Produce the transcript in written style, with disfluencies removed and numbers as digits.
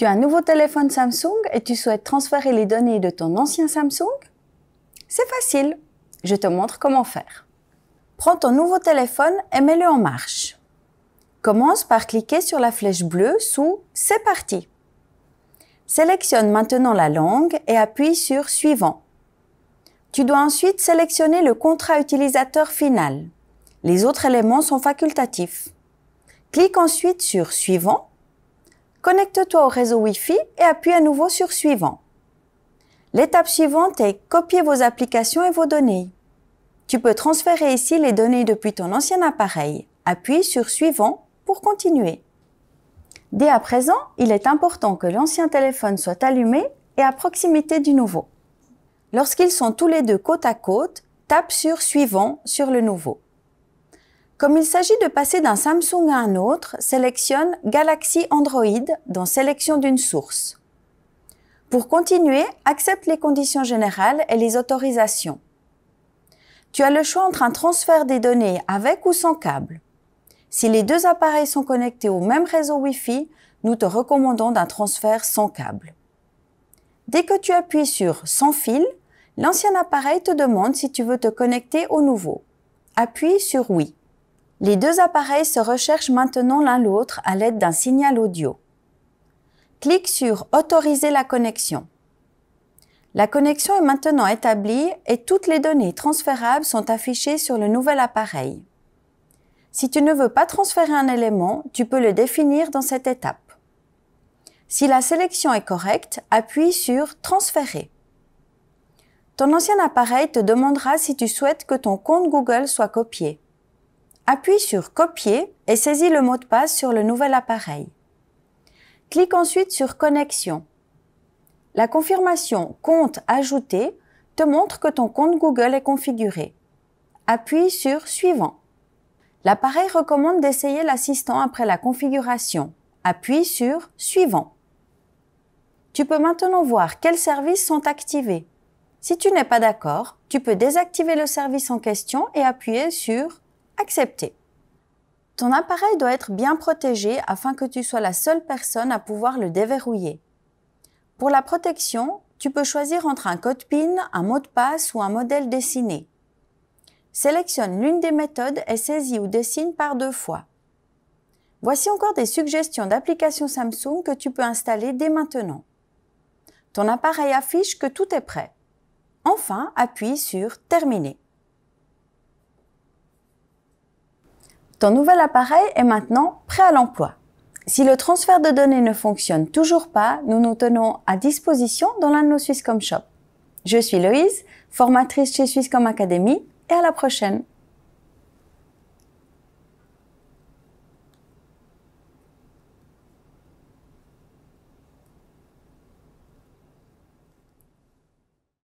Tu as un nouveau téléphone Samsung et tu souhaites transférer les données de ton ancien Samsung? C'est facile, je te montre comment faire. Prends ton nouveau téléphone et mets-le en marche. Commence par cliquer sur la flèche bleue sous « C'est parti ». Sélectionne maintenant la langue et appuie sur « Suivant ». Tu dois ensuite sélectionner le contrat utilisateur final. Les autres éléments sont facultatifs. Clique ensuite sur « Suivant ». Connecte-toi au réseau Wi-Fi et appuie à nouveau sur « Suivant ». L'étape suivante est « Copier vos applications et vos données ». Tu peux transférer ici les données depuis ton ancien appareil. Appuie sur « Suivant » pour continuer. Dès à présent, il est important que l'ancien téléphone soit allumé et à proximité du nouveau. Lorsqu'ils sont tous les deux côte à côte, tape sur « Suivant » sur le nouveau. Comme il s'agit de passer d'un Samsung à un autre, sélectionne Galaxy Android dans Sélection d'une source. Pour continuer, accepte les conditions générales et les autorisations. Tu as le choix entre un transfert des données avec ou sans câble. Si les deux appareils sont connectés au même réseau Wi-Fi, nous te recommandons d'un transfert sans câble. Dès que tu appuies sur « Sans fil », l'ancien appareil te demande si tu veux te connecter au nouveau. Appuie sur « Oui ». Les deux appareils se recherchent maintenant l'un l'autre à l'aide d'un signal audio. Clique sur « Autoriser la connexion ». La connexion est maintenant établie et toutes les données transférables sont affichées sur le nouvel appareil. Si tu ne veux pas transférer un élément, tu peux le définir dans cette étape. Si la sélection est correcte, appuie sur « Transférer ». Ton ancien appareil te demandera si tu souhaites que ton compte Google soit copié. Appuie sur « Copier » et saisis le mot de passe sur le nouvel appareil. Clique ensuite sur « Connexion ». La confirmation « Compte ajouté » te montre que ton compte Google est configuré. Appuie sur « Suivant ». L'appareil recommande d'essayer l'assistant après la configuration. Appuie sur « Suivant ». Tu peux maintenant voir quels services sont activés. Si tu n'es pas d'accord, tu peux désactiver le service en question et appuyer sur « Accepter ». Ton appareil doit être bien protégé afin que tu sois la seule personne à pouvoir le déverrouiller. Pour la protection, tu peux choisir entre un code PIN, un mot de passe ou un modèle dessiné. Sélectionne l'une des méthodes et saisis ou dessine par 2 fois. Voici encore des suggestions d'applications Samsung que tu peux installer dès maintenant. Ton appareil affiche que tout est prêt. Enfin, appuie sur « Terminer ». Ton nouvel appareil est maintenant prêt à l'emploi. Si le transfert de données ne fonctionne toujours pas, nous nous tenons à disposition dans l'un de nos Swisscom Shops. Je suis Loïse, formatrice chez Swisscom Academy et à la prochaine.